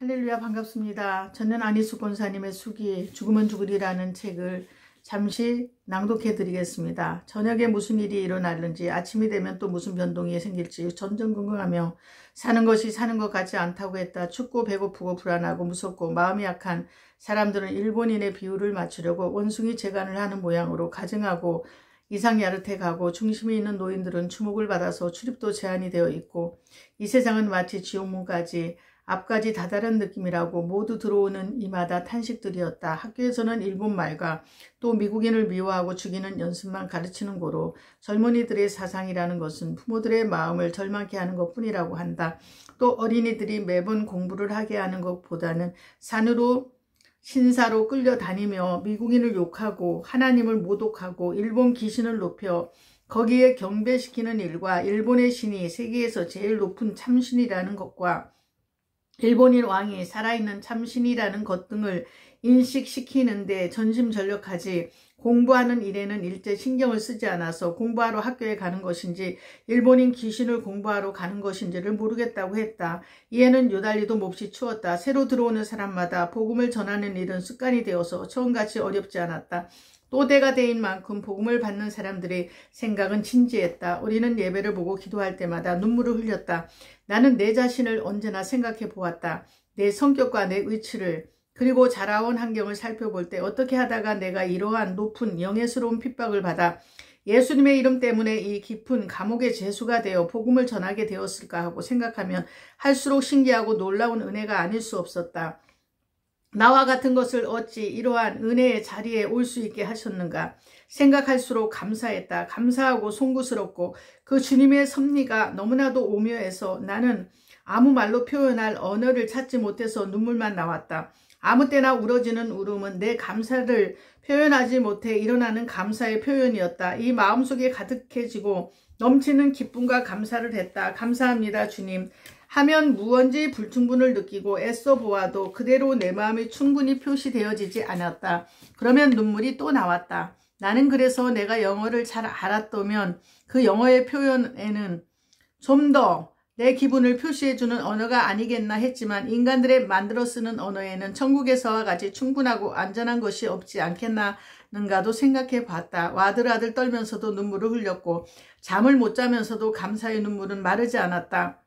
할렐루야, 반갑습니다. 저는 안희숙 권사님의 수기 죽으면 죽으리라는 책을 잠시 낭독해 드리겠습니다. 저녁에 무슨 일이 일어날는지, 아침이 되면 또 무슨 변동이 생길지 전전긍긍하며 사는 것이 사는 것 같지 않다고 했다. 춥고 배고프고 불안하고 무섭고 마음이 약한 사람들은 일본인의 비율을 맞추려고 원숭이 재간을 하는 모양으로 가증하고 이상야릇해가고, 중심에 있는 노인들은 주목을 받아서 출입도 제한이 되어 있고, 이 세상은 마치 지옥문까지 앞까지 다다른 느낌이라고 모두 들어오는 이마다 탄식들이었다. 학교에서는 일본 말과 또 미국인을 미워하고 죽이는 연습만 가르치는 고로 젊은이들의 사상이라는 것은 부모들의 마음을 절망케 하는 것뿐이라고 한다. 또 어린이들이 매번 공부를 하게 하는 것보다는 산으로 신사로 끌려다니며 미국인을 욕하고 하나님을 모독하고 일본 귀신을 높여 거기에 경배시키는 일과 일본의 신이 세계에서 제일 높은 참신이라는 것과 일본인 왕이 살아있는 참신이라는 것 등을 인식시키는데 전심전력하지, 공부하는 일에는 일제 신경을 쓰지 않아서 공부하러 학교에 가는 것인지 일본인 귀신을 공부하러 가는 것인지를 모르겠다고 했다. 이에는 요달리도 몹시 추웠다. 새로 들어오는 사람마다 복음을 전하는 일은 습관이 되어서 처음같이 어렵지 않았다. 또 때가 되인 만큼 복음을 받는 사람들의 생각은 진지했다. 우리는 예배를 보고 기도할 때마다 눈물을 흘렸다. 나는 내 자신을 언제나 생각해 보았다. 내 성격과 내 위치를, 그리고 자라온 환경을 살펴볼 때 어떻게 하다가 내가 이러한 높은 영예스러운 핍박을 받아 예수님의 이름 때문에 이 깊은 감옥의 죄수가 되어 복음을 전하게 되었을까 하고 생각하면 할수록 신기하고 놀라운 은혜가 아닐 수 없었다. 나와 같은 것을 어찌 이러한 은혜의 자리에 올 수 있게 하셨는가 생각할수록 감사했다. 감사하고 송구스럽고 그 주님의 섭리가 너무나도 오묘해서 나는 아무 말로 표현할 언어를 찾지 못해서 눈물만 나왔다. 아무 때나 울어지는 울음은 내 감사를 표현하지 못해 일어나는 감사의 표현이었다. 이 마음속에 가득해지고 넘치는 기쁨과 감사를 했다. 감사합니다, 주님. 하면 무언지 불충분을 느끼고 애써 보아도 그대로 내 마음이 충분히 표시되어지지 않았다. 그러면 눈물이 또 나왔다. 나는 그래서 내가 영어를 잘 알았다면 그 영어의 표현에는 좀 더 내 기분을 표시해주는 언어가 아니겠나 했지만, 인간들의 만들어 쓰는 언어에는 천국에서와 같이 충분하고 안전한 것이 없지 않겠는가도 생각해 봤다. 와들와들 떨면서도 눈물을 흘렸고 잠을 못 자면서도 감사의 눈물은 마르지 않았다.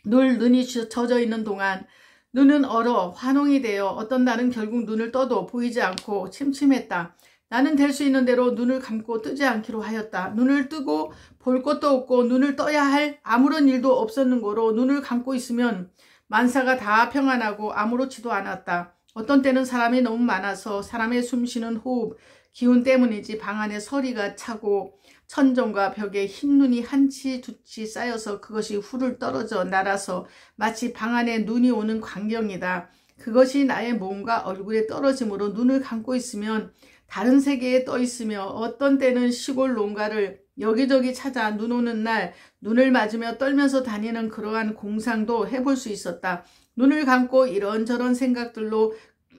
늘 눈이 젖어 있는 동안 눈은 얼어 환홍이 되어 어떤 날은 결국 눈을 떠도 보이지 않고 침침했다. 나는 될 수 있는 대로 눈을 감고 뜨지 않기로 하였다. 눈을 뜨고 볼 것도 없고 눈을 떠야 할 아무런 일도 없었는 거로 눈을 감고 있으면 만사가 다 평안하고 아무렇지도 않았다. 어떤 때는 사람이 너무 많아서 사람의 숨쉬는 호흡, 기운 때문이지 방 안에 서리가 차고 천정과 벽에 흰 눈이 한치 두치 쌓여서 그것이 훌훌 떨어져 날아서 마치 방 안에 눈이 오는 광경이다. 그것이 나의 몸과 얼굴에 떨어짐으로 눈을 감고 있으면 다른 세계에 떠 있으며, 어떤 때는 시골 농가를 여기저기 찾아 눈 오는 날 눈을 맞으며 떨면서 다니는 그러한 공상도 해볼 수 있었다. 눈을 감고 이런저런 생각들로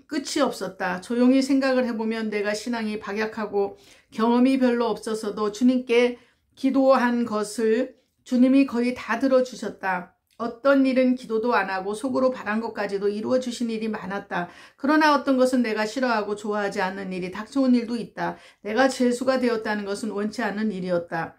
끝이 없었다. 조용히 생각을 해보면 내가 신앙이 박약하고 경험이 별로 없어서도 주님께 기도한 것을 주님이 거의 다 들어주셨다. 어떤 일은 기도도 안 하고 속으로 바란 것까지도 이루어 주신 일이 많았다. 그러나 어떤 것은 내가 싫어하고 좋아하지 않는 일이 닥쳐온 일도 있다. 내가 죄수가 되었다는 것은 원치 않는 일이었다.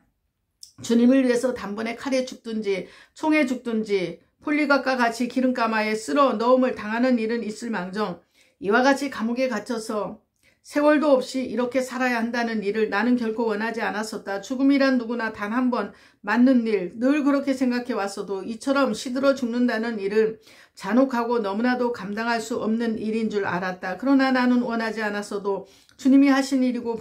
주님을 위해서 단번에 칼에 죽든지 총에 죽든지 폴리각과 같이 기름가마에 쓸어 넣음을 당하는 일은 있을 망정, 이와 같이 감옥에 갇혀서 세월도 없이 이렇게 살아야 한다는 일을 나는 결코 원하지 않았었다. 죽음이란 누구나 단 한 번 맞는 일, 늘 그렇게 생각해 왔어도 이처럼 시들어 죽는다는 일은 잔혹하고 너무나도 감당할 수 없는 일인 줄 알았다. 그러나 나는 원하지 않았어도 주님이 하신 일이고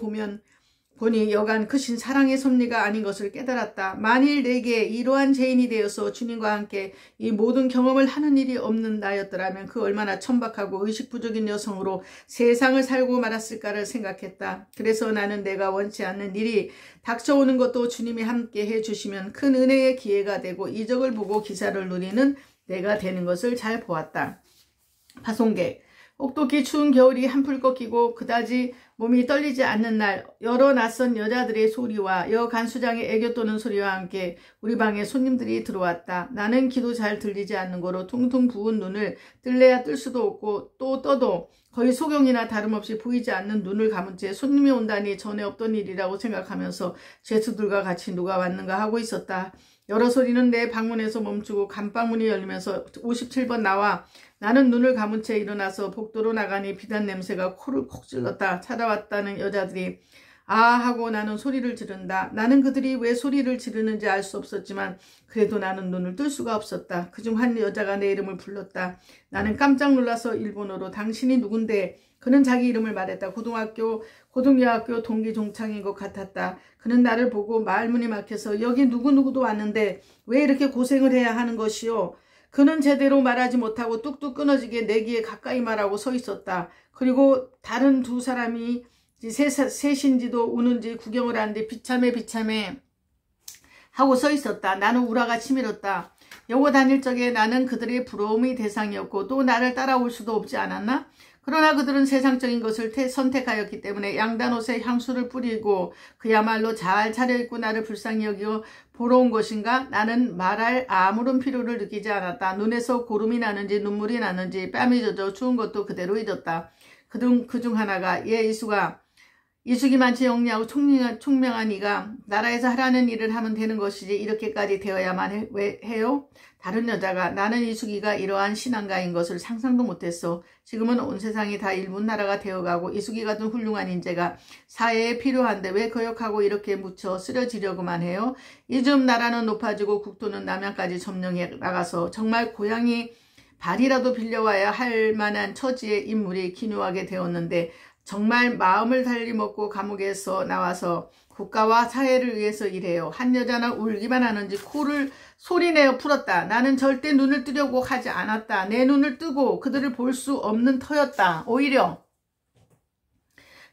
보니 여간 크신 사랑의 섭리가 아닌 것을 깨달았다. 만일 내게 이러한 죄인이 되어서 주님과 함께 이 모든 경험을 하는 일이 없는 나였더라면 그 얼마나 천박하고 의식부족인 여성으로 세상을 살고 말았을까를 생각했다. 그래서 나는 내가 원치 않는 일이 닥쳐오는 것도 주님이 함께 해주시면 큰 은혜의 기회가 되고 이적을 보고 기사를 누리는 내가 되는 것을 잘 보았다. 파송객. 혹독히 추운 겨울이 한풀 꺾이고 그다지 몸이 떨리지 않는 날 여러 낯선 여자들의 소리와 여 간수장의 애교 떠는 소리와 함께 우리 방에 손님들이 들어왔다. 나는 귀도 잘 들리지 않는 거로 퉁퉁 부은 눈을 뜰래야 뜰 수도 없고 또 떠도 거의 소경이나 다름없이 보이지 않는 눈을 감은 채 손님이 온다니 전에 없던 일이라고 생각하면서 죄수들과 같이 누가 왔는가 하고 있었다. 여러 소리는 내 방문에서 멈추고 감방문이 열리면서 57번 나와 나는 눈을 감은 채 일어나서 복도로 나가니 비단 냄새가 코를 콕 찔렀다. 찾아왔다는 여자들이 아 하고 나는 소리를 지른다. 나는 그들이 왜 소리를 지르는지 알 수 없었지만 그래도 나는 눈을 뜰 수가 없었다. 그중 한 여자가 내 이름을 불렀다. 나는 깜짝 놀라서 일본어로 당신이 누군데? 그는 자기 이름을 말했다. 고등여학교 동기 종창인 것 같았다. 그는 나를 보고 말문이 막혀서 여기 누구누구도 왔는데 왜 이렇게 고생을 해야 하는 것이요? 그는 제대로 말하지 못하고 뚝뚝 끊어지게 내 귀에 가까이 말하고 서 있었다. 그리고 다른 두 사람이 셋인지도 우는지 구경을 하는데 비참해 하고 서 있었다. 나는 우라가 치밀었다. 여고 다닐 적에 나는 그들의 부러움의 대상이었고 또 나를 따라올 수도 없지 않았나? 그러나 그들은 세상적인 것을 선택하였기 때문에 양단 옷에 향수를 뿌리고 그야말로 잘 차려입고 나를 불쌍히 여기고 보러 온 것인가? 나는 말할 아무런 필요를 느끼지 않았다. 눈에서 고름이 나는지 눈물이 나는지 뺨이 젖어 추운 것도 그대로 잊었다. 그중 하나가 이숙이 많지 영리하고 총명한 이가 나라에서 하라는 일을 하면 되는 것이지 이렇게까지 되어야만 해요? 다른 여자가 나는 이숙이가 이러한 신앙가인 것을 상상도 못했어. 지금은 온 세상이 다 일본 나라가 되어가고 이숙이 같은 훌륭한 인재가 사회에 필요한데 왜 거역하고 이렇게 묻혀 쓰러지려고만 해요? 이즘 나라는 높아지고 국토는 남양까지 점령해 나가서 정말 고향이 발이라도 빌려와야 할 만한 처지의 인물이 기묘하게 되었는데 정말 마음을 달리 먹고 감옥에서 나와서 국가와 사회를 위해서 일해요. 한 여자는 울기만 하는지 코를 소리내어 풀었다. 나는 절대 눈을 뜨려고 하지 않았다. 내 눈을 뜨고 그들을 볼 수 없는 터였다. 오히려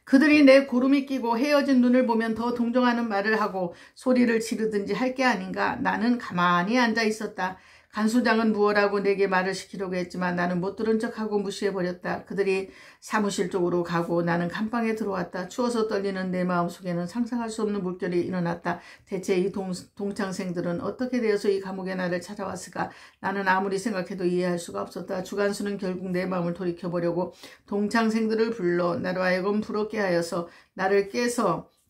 그들이 내 고름이 끼고 헤어진 눈을 보면 더 동정하는 말을 하고 소리를 지르든지 할 게 아닌가. 나는 가만히 앉아 있었다. 간수장은 무엇라고 내게 말을 시키려고 했지만 나는 못 들은 척하고 무시해버렸다. 그들이 사무실 쪽으로 가고 나는 감방에 들어왔다. 추워서 떨리는 내 마음속에는 상상할 수 없는 물결이 일어났다. 대체 이 동창생들은 어떻게 되어서 이 감옥에 나를 찾아왔을까? 나는 아무리 생각해도 이해할 수가 없었다. 주간수는 결국 내 마음을 돌이켜보려고 동창생들을 불러 나로 하여금 부럽게 하여서 나를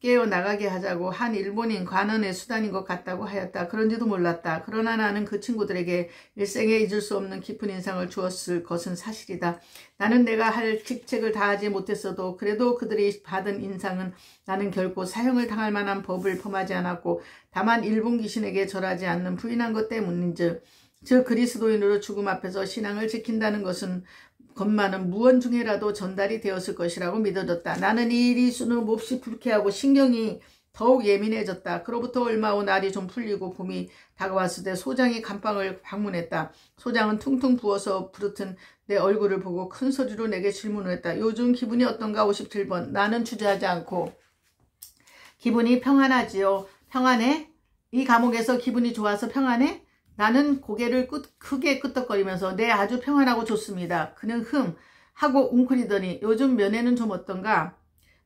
깨어 나가게 하자고 한 일본인 관원의 수단인 것 같다고 하였다. 그런지도 몰랐다. 그러나 나는 그 친구들에게 일생에 잊을 수 없는 깊은 인상을 주었을 것은 사실이다. 나는 내가 할 직책을 다하지 못했어도 그래도 그들이 받은 인상은 나는 결코 사형을 당할 만한 법을 범하지 않았고 다만 일본 귀신에게 절하지 않는 부인한 것 때문인즉 즉 그리스도인으로 죽음 앞에서 신앙을 지킨다는 것만은 무언 중에라도 전달이 되었을 것이라고 믿어졌다. 나는 이 일이 수는 몹시 불쾌하고 신경이 더욱 예민해졌다. 그로부터 얼마 후 날이 좀 풀리고 봄이 다가왔을 때 소장이 감방을 방문했다. 소장은 퉁퉁 부어서 부르튼 내 얼굴을 보고 큰 소리로 내게 질문을 했다. 요즘 기분이 어떤가? 57번. 나는 주저하지 않고 기분이 평안하지요. 평안해? 이 감옥에서 기분이 좋아서 평안해? 나는 고개를 크게 끄덕거리면서 네 아주 평안하고 좋습니다. 그는 하고 웅크리더니 요즘 면회는 좀 어떤가?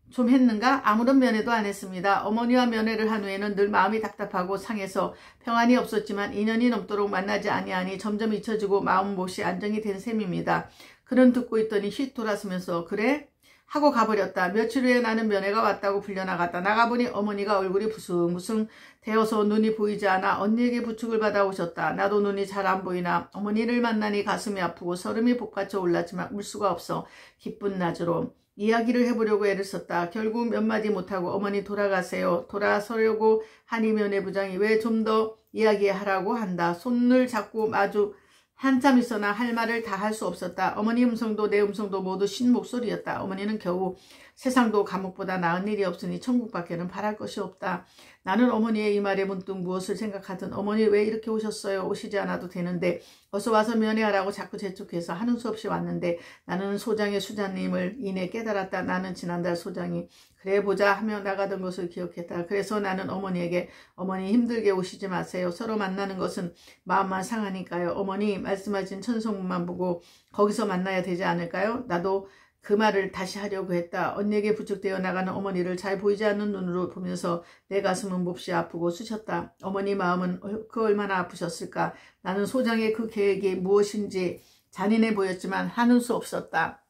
좀 했는가? 아무런 면회도 안 했습니다. 어머니와 면회를 한 후에는 늘 마음이 답답하고 상해서 평안이 없었지만 2년이 넘도록 만나지 아니하니 점점 잊혀지고 마음 몹시 안정이 된 셈입니다. 그는 듣고 있더니 휙 돌아서면서 그래? 하고 가버렸다. 며칠 후에 나는 면회가 왔다고 불려나갔다. 나가보니 어머니가 얼굴이 부승부승 되어서 눈이 보이지 않아 언니에게 부축을 받아 오셨다. 나도 눈이 잘 안 보이나 어머니를 만나니 가슴이 아프고 설움이 복받쳐 올랐지만 울 수가 없어 기쁜 낮으로 이야기를 해보려고 애를 썼다. 결국 몇 마디 못하고 어머니 돌아가세요. 돌아서려고 하니 면회부장이 왜 좀 더 이야기하라고 한다. 손을 잡고 마주 한참 있으나 할 말을 다 할 수 없었다. 어머니 음성도 내 음성도 모두 쉰 목소리였다. 어머니는 겨우 세상도 감옥보다 나은 일이 없으니 천국밖에는 바랄 것이 없다. 나는 어머니의 이 말에 문득 무엇을 생각하든 어머니 왜 이렇게 오셨어요? 오시지 않아도 되는데 어서 와서 면회하라고 자꾸 재촉해서 하는 수 없이 왔는데 나는 소장의 수자님을 이내 깨달았다. 나는 지난달 소장이 그래 보자 하며 나가던 것을 기억했다. 그래서 나는 어머니에게 어머니 힘들게 오시지 마세요. 서로 만나는 것은 마음만 상하니까요. 어머니 말씀하신 천성문만 보고 거기서 만나야 되지 않을까요? 나도 그 말을 다시 하려고 했다. 언니에게 부축되어 나가는 어머니를 잘 보이지 않는 눈으로 보면서 내 가슴은 몹시 아프고 쑤셨다. 어머니 마음은 그 얼마나 아프셨을까. 나는 소장의 그 계획이 무엇인지 잔인해 보였지만 하는 수 없었다.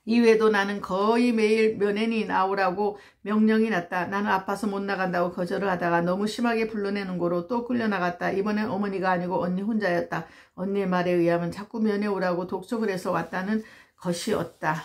이외에도 나는 거의 매일 면회니 나오라고 명령이 났다. 나는 아파서 못 나간다고 거절을 하다가 너무 심하게 불러내는 거로 또 끌려나갔다. 이번엔 어머니가 아니고 언니 혼자였다. 언니의 말에 의하면 자꾸 면회 오라고 독촉을 해서 왔다는 것이었다.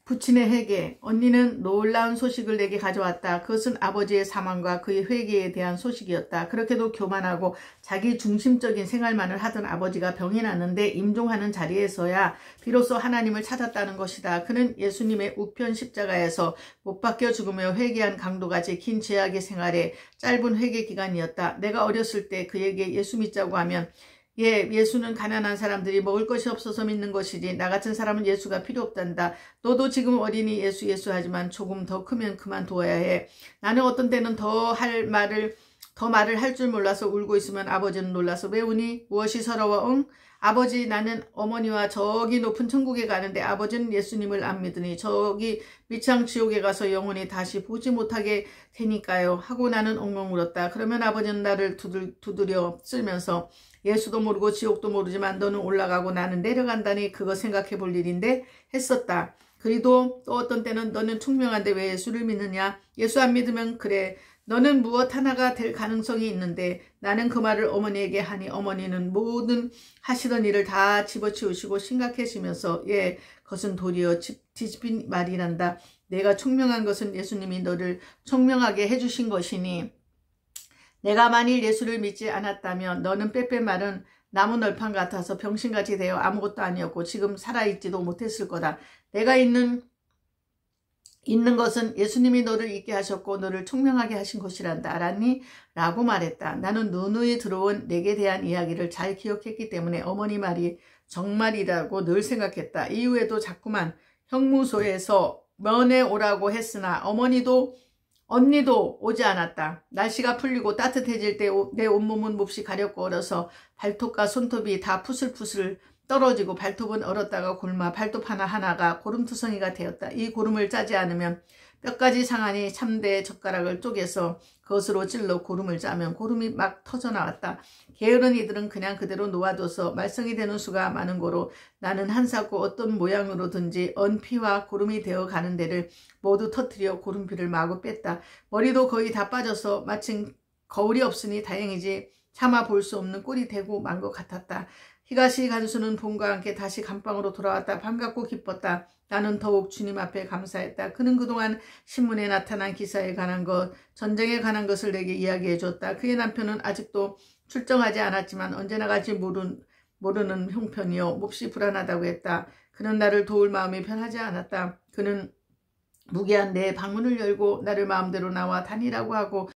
부친의 회개. 언니는 놀라운 소식을 내게 가져왔다. 그것은 아버지의 사망과 그의 회개에 대한 소식이었다. 그렇게도 교만하고 자기 중심적인 생활만을 하던 아버지가 병이 났는데 임종하는 자리에서야 비로소 하나님을 찾았다는 것이다. 그는 예수님의 우편 십자가에서 못 박혀 죽으며 회개한 강도가 긴 죄악의 생활에 짧은 회개 기간이었다. 내가 어렸을 때 그에게 예수 믿자고 하면 예수는 가난한 사람들이 먹을 것이 없어서 믿는 것이지 나 같은 사람은 예수가 필요 없단다. 너도 지금 어린이 예수 하지만 조금 더 크면 그만두어야 해. 나는 어떤 때는 더 말을 할 줄 몰라서 울고 있으면 아버지는 놀라서 왜 우니? 무엇이 서러워? 응? 아버지 나는 어머니와 저기 높은 천국에 가는데 아버지는 예수님을 안 믿으니 저기 밑창 지옥에 가서 영원히 다시 보지 못하게 되니까요. 하고 나는 엉엉 울었다. 그러면 아버지는 나를 두드려 쓸면서 예수도 모르고 지옥도 모르지만 너는 올라가고 나는 내려간다니 그거 생각해 볼 일인데 했었다. 그리고 또 어떤 때는 너는 총명한데 왜 예수를 믿느냐? 예수 안 믿으면 그래. 너는 무엇 하나가 될 가능성이 있는데 나는 그 말을 어머니에게 하니 어머니는 모든 하시던 일을 다 집어치우시고 심각해지면서 그것은 도리어 뒤집힌 말이란다. 내가 총명한 것은 예수님이 너를 총명하게 해주신 것이니 내가 만일 예수를 믿지 않았다면 너는 빼빼 마른 나무 널판 같아서 병신같이 되어 아무것도 아니었고 지금 살아있지도 못했을 거다. 내가 있는 것은 예수님이 너를 있게 하셨고 너를 총명하게 하신 것이란다. 알았니? 라고 말했다. 나는 누누이 들어온 내게 대한 이야기를 잘 기억했기 때문에 어머니 말이 정말이라고 늘 생각했다. 이후에도 자꾸만 형무소에서 면회 오라고 했으나 언니도 오지 않았다. 날씨가 풀리고 따뜻해질 때 내 온몸은 몹시 가렵고 얼어서 발톱과 손톱이 다 푸슬푸슬 떨어지고 발톱은 얼었다가 곪아 발톱 하나하나가 고름투성이가 되었다. 이 고름을 짜지 않으면 뼈까지 상하니 참대의 젓가락을 쪼개서 그것으로 찔러 고름을 짜면 고름이 막 터져나왔다. 게으른 이들은 그냥 그대로 놓아둬서 말썽이 되는 수가 많은 거로 나는 한사코 어떤 모양으로든지 언피와 고름이 되어 가는 데를 모두 터뜨려 고름피를 마구 뺐다. 머리도 거의 다 빠져서 마침 거울이 없으니 다행이지 차마 볼 수 없는 꼴이 되고 만 것 같았다. 히가시 간수는 봄과 함께 다시 감방으로 돌아왔다. 반갑고 기뻤다. 나는 더욱 주님 앞에 감사했다. 그는 그동안 신문에 나타난 기사에 관한 것, 전쟁에 관한 것을 내게 이야기해 줬다. 그의 남편은 아직도 출정하지 않았지만 언제나 갈지 모르는 형편이요. 몹시 불안하다고 했다. 그는 나를 도울 마음이 편하지 않았다. 그는 무기한 내 방문을 열고 나를 마음대로 나와 다니라고 하고